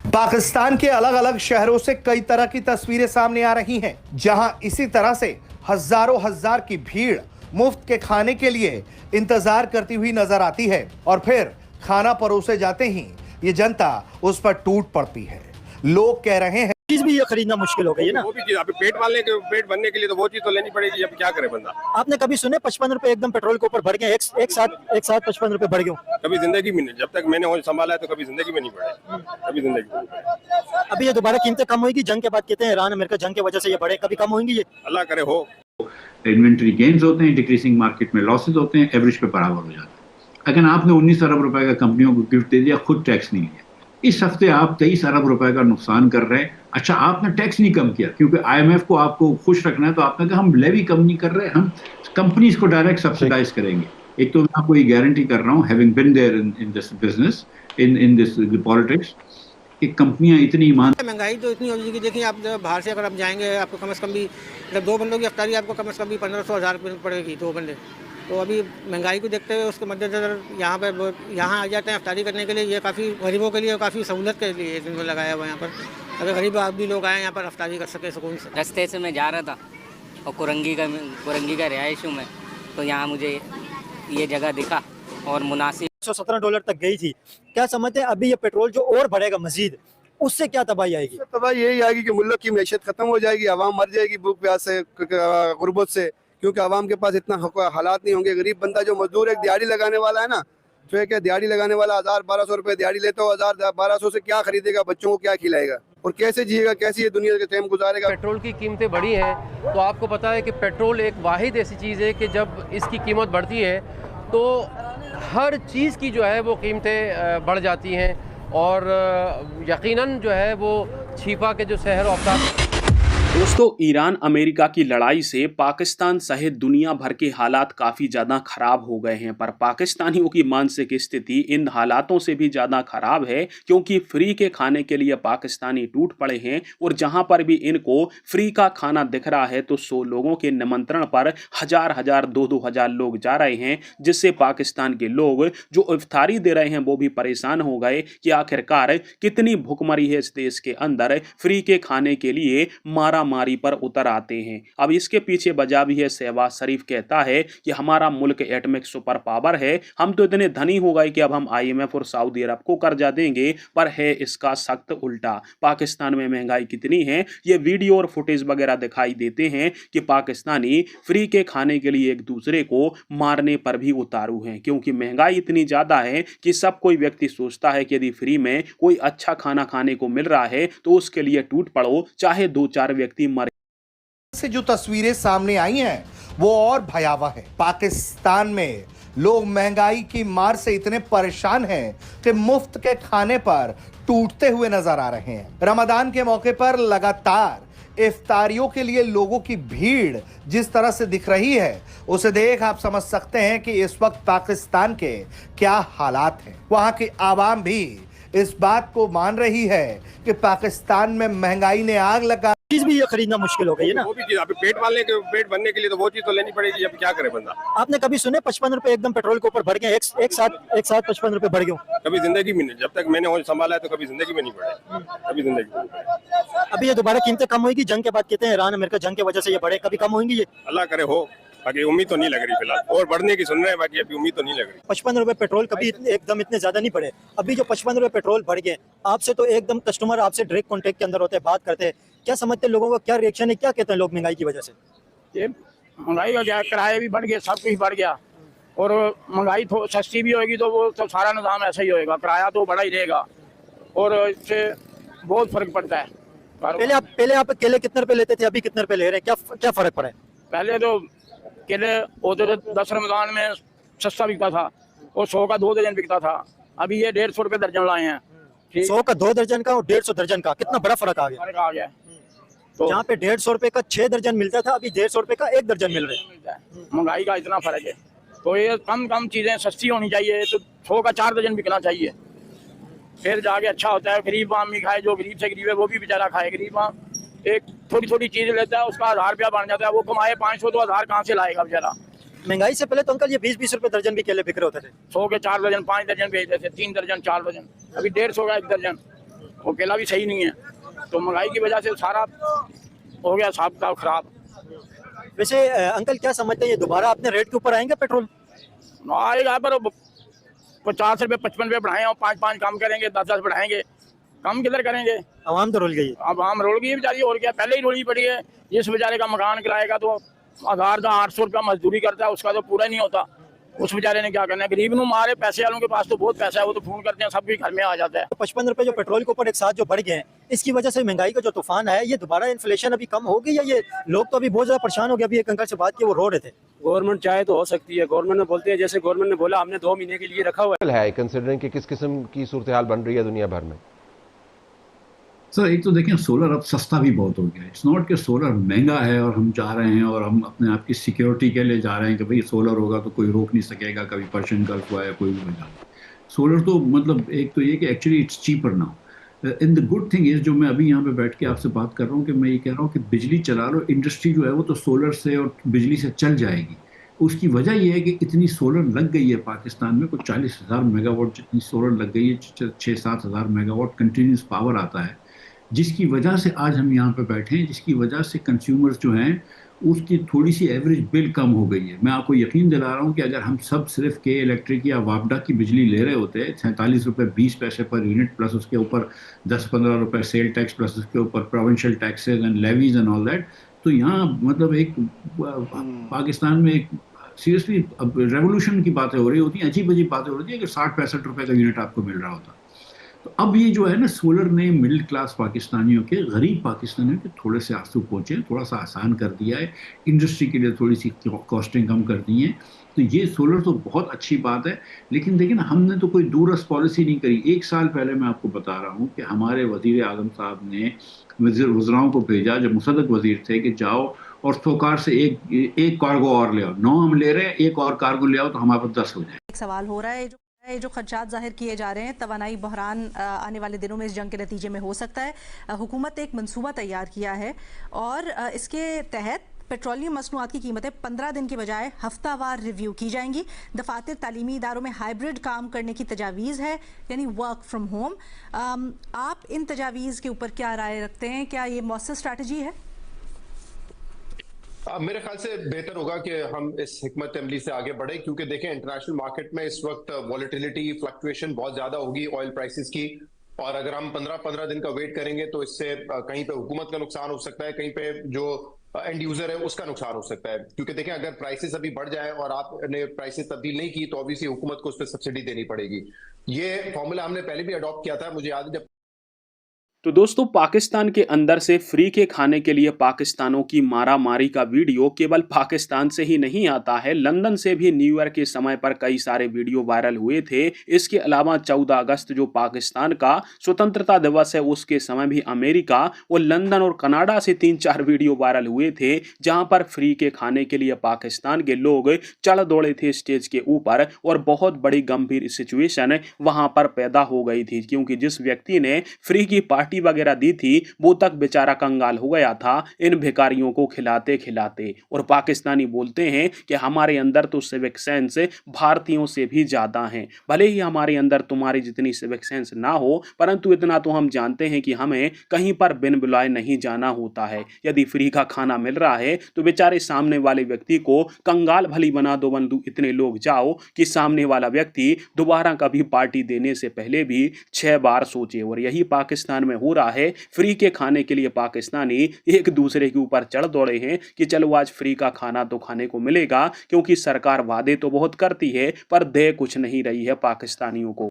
पाकिस्तान के अलग अलग शहरों से कई तरह की तस्वीरें सामने आ रही हैं, जहां इसी तरह से हजारों हजार की भीड़ मुफ्त के खाने के लिए इंतजार करती हुई नजर आती है और फिर खाना परोसे जाते ही ये जनता उस पर टूट पड़ती है। लोग कह रहे हैं चीज भी ये खरीदना मुश्किल हो गई है ना। वो भी चीज अभी पेट भरने के लिए तो वो चीज तो लेनी पड़ेगी। अब क्या करे बंदा। आपने कभी सुने 55 रुपए एकदम पेट्रोल के ऊपर बढ़ गए, एक साथ 55 रुपए बढ़ गए? कभी जिंदगी में नहीं, जब तक मैंने होश संभाला है तो कभी जिंदगी में नहीं बढ़े, कभी जिंदगी में नहीं बढ़े। अभी ये दोबारा कीमतें कम होगी, जंग के बाद कहते हैं ईरान अमेरिका जंग की वजह से ये बढ़े, कभी कम होंगी ये? अल्लाह करे हो। इन्वेंट्री गेन्स होते हैं, डिक्रीजिंग मार्केट में लॉसेज होते हैं, एवरेज पे बराबर हो जाता है। अगर आपने 19 अरब रुपए का कंपनियों को गिफ्ट दे दिया, खुद टैक्स नहीं लिया, इस हफ्ते आप 23 अरब रुपए का नुकसान कर रहे हैं। अच्छा, आपने टैक्स नहीं कम किया क्योंकि IMF को आपको खुश रखना है, तो आपने कहा हम लेवी कम नहीं कर रहे, हम कंपनीज को डायरेक्ट सब्सिडाइज करेंगे। एक तो मैं आपको ये गारंटी कर रहा हूँ, having been there in this business, in this politics, कि कंपनियां इतनी ईमान। महंगाई तो इतनी हो चुकी, देखिए आप बाहर से अगर आप जाएंगे आपको कम से कम भी मतलब 2 बंदों की अफ्तारी आपको कम से कम भी 1500-1000 रुपये पड़ेगी 2 बंदे। तो अभी महंगाई को देखते हुए उसके मद्देनजर यहाँ आ जाते हैं अफ्तारी करने के लिए। ये काफ़ी गरीबों के लिए काफ़ी सहूलत के लिए इन्होंने लगाया हुआ है यहाँ पर, अगर गरीब आदमी लोग आए यहाँ पर अफ्तारी कर सके सुकून से। रास्ते से मैं जा रहा था और कुरंगी का रिहायश हूँ मैं, तो यहाँ मुझे ये जगह दिखा और मुनासिब $117 तक गई थी। क्या समझते हैं अभी ये पेट्रोल जो और बढ़ेगा मजीद, उससे क्या तबाही आएगी? तबाही यही आएगी कि मुल्क की मैशत खत्म हो जाएगी, आवाम मर जाएगी भूख प्यास से, गुर्बत से, क्योंकि आवाम के पास इतना हालात नहीं होंगे। गरीब बंदा जो मजदूर एक दिहाड़ी लगाने वाला है ना, तो एक दिहाड़ी लगाने वाला 1000-1200 रुपए दिहाड़ी लेता हो, 1000-1200 से क्या खरीदेगा, बच्चों को क्या खिलाएगा और कैसे जिएगा, कैसी ये दुनिया के टाइम गुजारेगा। पेट्रोल की कीमतें बढ़ी हैं तो आपको पता है कि पेट्रोल एक वाहिद ऐसी चीज़ है कि जब इसकी कीमत बढ़ती है तो हर चीज़ की जो है वो कीमतें बढ़ जाती हैं और यकीनन जो है वो छिपा के जो सहर औकात। दोस्तों, ईरान अमेरिका की लड़ाई से पाकिस्तान सहित दुनिया भर के हालात काफ़ी ज़्यादा ख़राब हो गए हैं, पर पाकिस्तानियों की मानसिक स्थिति इन हालातों से भी ज़्यादा ख़राब है क्योंकि फ्री के खाने के लिए पाकिस्तानी टूट पड़े हैं और जहां पर भी इनको फ्री का खाना दिख रहा है तो 100 लोगों के निमंत्रण पर हजार 2-2 हज़ार लोग जा रहे हैं, जिससे पाकिस्तान के लोग जो इफ्तारी दे रहे हैं वो भी परेशान हो गए कि आखिरकार कितनी भुखमरी है इस देश के अंदर, फ्री के खाने के लिए मारी पर उतर आते हैं। अब इसके पीछे वजह भी है, शहबाज शरीफ कहता है कि हमारा मुल्क एटॉमिक सुपर पावर है, हम तो इतने धनी हो गए कि अब हम IMF और सऊदी अरब को कर्जा देंगे, पर है इसका सख्त उल्टा। पाकिस्तान में महंगाई कितनी है ये वीडियो और फुटेज वगैरह दिखाई देते हैं कि पाकिस्तानी फ्री के खाने के लिए एक दूसरे को मारने पर भी उतारू हैं, क्योंकि महंगाई इतनी ज्यादा है कि सब कोई व्यक्ति सोचता है कि यदि फ्री में कोई अच्छा खाना खाने को मिल रहा है तो उसके लिए टूट पड़ो, चाहे 2-4 व्यक्ति मरे। से जो तस्वीरें सामने आई हैं वो और भयावह है। पाकिस्तान में लोग महंगाई की मार से इतने परेशान हैं कि मुफ्त के खाने पर टूटते हुए नजर आ रहे हैं। रमजान के मौके पर लगातार इफ्तारियों के लिए लोगों की भीड़ जिस तरह से दिख रही है, उसे देख आप समझ सकते हैं कि इस वक्त पाकिस्तान के क्या हालात हैं। वहां की आवाम भी इस बात को मान रही है कि पाकिस्तान में महंगाई ने आग लगा। चीज भी ये खरीदना मुश्किल हो गई है ना। वो भी चीज अभी पेट भरने के लिए तो वो चीज तो लेनी पड़ेगी। अब क्या करे बंदा। आपने कभी सुने 55 रुपए एकदम पेट्रोल के ऊपर बढ़ गए, एक साथ 55 रुपए बढ़ गए? कभी जिंदगी में नहीं, जब तक मैंने होश संभाला है तो कभी जिंदगी में नहीं बढ़े, कभी जिंदगी में नहीं बढ़े। अभी ये दोबारा कीमतें कम होगी, जंग के बाद कहते हैं ईरान अमेरिका जंग की वजह से ये बढ़े, कभी कम होंगी ये? अल्लाह करे हो, बाकी उम्मीद तो नहीं लग रही फिलहाल, और बढ़ने की सुन रहे हैं, बाकी अभी उम्मीद तो नहीं लग रही। 55 रुपए पेट्रोल कभी एकदम इतने ज्यादा नहीं बढ़े। अभी जो 55 रुपए पेट्रोल बढ़ गए, आपसे तो एकदम कस्टमर आपसे डायरेक्ट कॉन्टेक्ट के अंदर होते हैं, बात करते हैं, क्या समझते हैं लोगों का क्या रिएक्शन है, क्या कहते हैं लोग महंगाई की वजह से? ये महंगाई का क्या, किराए भी बढ़ गए, सब कुछ बढ़ गया और महंगाई सस्ती भी होगी तो वो तो सारा निज़ाम ऐसा ही होएगा, किराया तो बढ़ा ही रहेगा और इससे बहुत फर्क पड़ता है। पहले आप केले कितने रुपए लेते थे, अभी कितने रुपए ले रहे हैं, क्या फर्क पड़ा है? पहले तो केले होते थे 10 रमजान में सस्ता बिकता था और 100 का 2 दर्जन बिकता था, अभी ये 150 रुपए दर्जन लाए हैं। 100 का 2 दर्जन का और 150 दर्जन का कितना बड़ा फर्क आ गया। तो जहाँ पे 150 रुपए का 6 दर्जन मिलता था, अभी 150 रुपए का 1 दर्जन मिल रहा है। महंगाई का इतना फर्क है, तो ये कम चीजें सस्ती होनी चाहिए, तो 100 का 4 दर्जन बिकना चाहिए, फिर जाके अच्छा होता है। गरीब आदमी खाए, जो गरीब से गरीब है वो भी बेचारा खाए। गरीब एक थोड़ी चीज लेता है, उसका 1000 रुपया बन जाता है, वो कमाए 500 तो 1000 कहाँ से लाएगा बेचारा। महंगाई से पहले तो अंकल ये 20-20 रुपए दर्जन भी केले बिक रहे होते थे। 100 के 4 दर्जन, 5 दर्जन बेचते थे, 3 दर्जन 4 दर्जन, अभी 150 का 1 दर्जन। वो केला भी सही नहीं है। तो महंगाई की वजह से सारा हो गया साहब का खराब। वैसे अंकल क्या समझते हैं, ये दोबारा अपने रेट के ऊपर आएंगे पेट्रोल? आएगा पर 50 रुपये 55 रुपये बढ़ाएं और 5 काम करेंगे, 10 बढ़ाएंगे, कम किधर करेंगे? आवाम तो रुल गई। अब आम रोल गई बेचारी, और क्या पहले ही रोली पड़ी है। जिस बेचारे का मकान किराएगा तो 800 रुपया मजदूरी करता है, उसका तो पूरा नहीं होता। उस बेचारे ने क्या करना है? गरीब नु मारे, पैसे वालों के पास तो बहुत पैसा है, वो तो फोन करते हैं सबके घर में आ जाता है। 55 रुपए जो पेट्रोल के ऊपर एक साथ जो बढ़ गए हैं, इसकी वजह से महंगाई का जो तूफान है, ये दोबारा इन्फ्लेशन अभी कम होगी या ये लोग तो अभी बहुत ज्यादा परेशान हो गए? अभी एक अंकल से बात की, वो रो रहे थे। गवर्नमेंट चाहे तो हो सकती है। गवर्नमेंट ने बोलते हैं, जैसे गवर्नमेंट ने बोला हमने 2 महीने के लिए रखा हुआ है, कंसिडरिंग कि किस किस्म की सूरत हाल बन रही है दुनिया भर में। सर एक तो देखें, सोलर अब सस्ता भी बहुत हो गया है। इट्स नॉट कि सोलर महंगा है और हम जा रहे हैं और हम अपने आप की सिक्योरिटी के लिए जा रहे हैं कि भाई सोलर होगा तो कोई रोक नहीं सकेगा, कभी पर्शियन गल्फ हुआ या कोई भी वजह। सोलर तो मतलब एक तो ये कि actually it's cheaper now. In the good thing is, जो मैं अभी यहाँ पे बैठ के आपसे बात कर रहा हूँ, कि मैं ये कह रहा हूँ कि बिजली चला लो, इंडस्ट्री जो है वो तो सोलर से और बिजली से चल जाएगी। उसकी वजह यह है कि इतनी सोलर लग गई है पाकिस्तान में, कुछ 40,000 मेगावाट जितनी सोलर लग गई है, 6-7 हज़ार मेगावाट कंटिन्यूस पावर आता है, जिसकी वजह से आज हम यहाँ पे बैठे हैं, जिसकी वजह से कंज्यूमर्स जो हैं उसकी थोड़ी सी एवरेज बिल कम हो गई है। मैं आपको यकीन दिला रहा हूँ कि अगर हम सब सिर्फ के इलेक्ट्रिक या वापडा की बिजली ले रहे होते, 47 रुपये 20 पैसे पर यूनिट, प्लस उसके ऊपर 10-15 रुपये सेल टैक्स, प्लस उसके ऊपर provincial taxes and levies and all that, तो यहाँ मतलब एक पाकिस्तान में एक सीरियसली अब रेवोल्यूशन की बातें हो रही होती हैं, अजीब अजीब बातें हो रही है कि 60-65 रुपये का यूनिट आपको मिल रहा होता। तो अब ये जो है ना, सोलर ने मिडिल क्लास पाकिस्तानियों के, गरीब पाकिस्तानियों के थोड़े से आंसू पहुँचे, थोड़ा सा आसान कर दिया है, इंडस्ट्री के लिए थोड़ी सी कॉस्टिंग कम कर दी है। तो ये सोलर तो बहुत अच्छी बात है, लेकिन देखिए ना, हमने तो कोई दूरस्थ पॉलिसी नहीं करी। 1 साल पहले मैं आपको बता रहा हूँ कि हमारे वज़ीर आज़म साहब ने वज़राओं को भेजा, जब मुसद्दक वज़ीर थे, कि जाओ और थोकार से एक कार्गो और ले आओ। 9 हम ले रहे हैं, एक और कार्गो ले आओ तो हमारे पास 10 हो जाए। एक सवाल हो रहा है, जो खर्चात जाहिर किए जा रहे हैं, तवानाई बहरान आने वाले दिनों में इस जंग के नतीजे में हो सकता है। हुकूमत एक मंसूबा तैयार किया है और इसके तहत पेट्रोलियम मसनूआत की कीमतें 15 दिन के बजाय हफ्तावार रिव्यू की जाएंगी। दफातर तालीमी इदारों में हाइब्रिड काम करने की तजावीज़ है, यानी वर्क फ्रॉम होम। आप इन तजावीज़ के ऊपर क्या राय रखते हैं? क्या ये मौसर स्ट्रैटेजी है? मेरे ख्याल से बेहतर होगा कि हम इस हिकमत अमली से आगे बढ़े, क्योंकि देखें इंटरनेशनल मार्केट में इस वक्त वॉलेटिलिटी, फ्लक्चुएशन बहुत ज्यादा होगी ऑयल प्राइसेस की, और अगर हम 15 दिन का वेट करेंगे तो इससे कहीं पे हुकूमत का नुकसान हो सकता है, कहीं पे जो एंड यूजर है उसका नुकसान हो सकता है। क्योंकि देखें, अगर प्राइसेस अभी बढ़ जाए और आपने प्राइसेस तब्दील नहीं की तो ऑब्वियसली हुकूमत को उस पर सब्सिडी देनी पड़ेगी। ये फॉर्मूला हमने पहले भी अडॉप्ट किया था, मुझे याद है जब। तो दोस्तों, पाकिस्तान के अंदर से फ्री के खाने के लिए पाकिस्तानों की मारामारी का वीडियो केवल पाकिस्तान से ही नहीं आता है, लंदन से भी न्यू ईयर के समय पर कई सारे वीडियो वायरल हुए थे। इसके अलावा 14 अगस्त जो पाकिस्तान का स्वतंत्रता दिवस है, उसके समय भी अमेरिका और लंदन और कनाडा से 3-4 वीडियो वायरल हुए थे, जहां पर फ्री के खाने के लिए पाकिस्तान के लोग चढ़ दौड़े थे स्टेज के ऊपर, और बहुत बड़ी गंभीर सिचुएशन वहां पर पैदा हो गई थी, क्योंकि जिस व्यक्ति ने फ्री की पार्टी वगैरह दी थी वो तक बेचारा कंगाल हो गया था इन भिखारियों को खिलाते खिलाते। और पाकिस्तानी बोलते हैं कि हमारे अंदर तो सिविक सेंस भारतीयों से भी ज्यादा है। भले ही हमारे अंदर तुम्हारी जितनी सिविक सेंस ना हो, परंतु इतना तो हम जानते हैं कि हमें कहीं पर बिन बुलाए नहीं जाना होता है। यदि फ्री का खाना मिल रहा है तो बेचारे सामने वाले व्यक्ति को कंगाल भली बना दो, बंधु इतने लोग जाओ कि सामने वाला व्यक्ति दोबारा कभी पार्टी देने से पहले भी 6 बार सोचे। और यही पाकिस्तान में हो रहा है। फ्री के खाने के लिए पाकिस्तानी एक दूसरे के ऊपर चढ़ दौड़े हैं कि चलो आज फ्री का खाना तो खाने को मिलेगा, क्योंकि सरकार वादे तो बहुत करती है पर दे कुछ नहीं रही है पाकिस्तानियों को।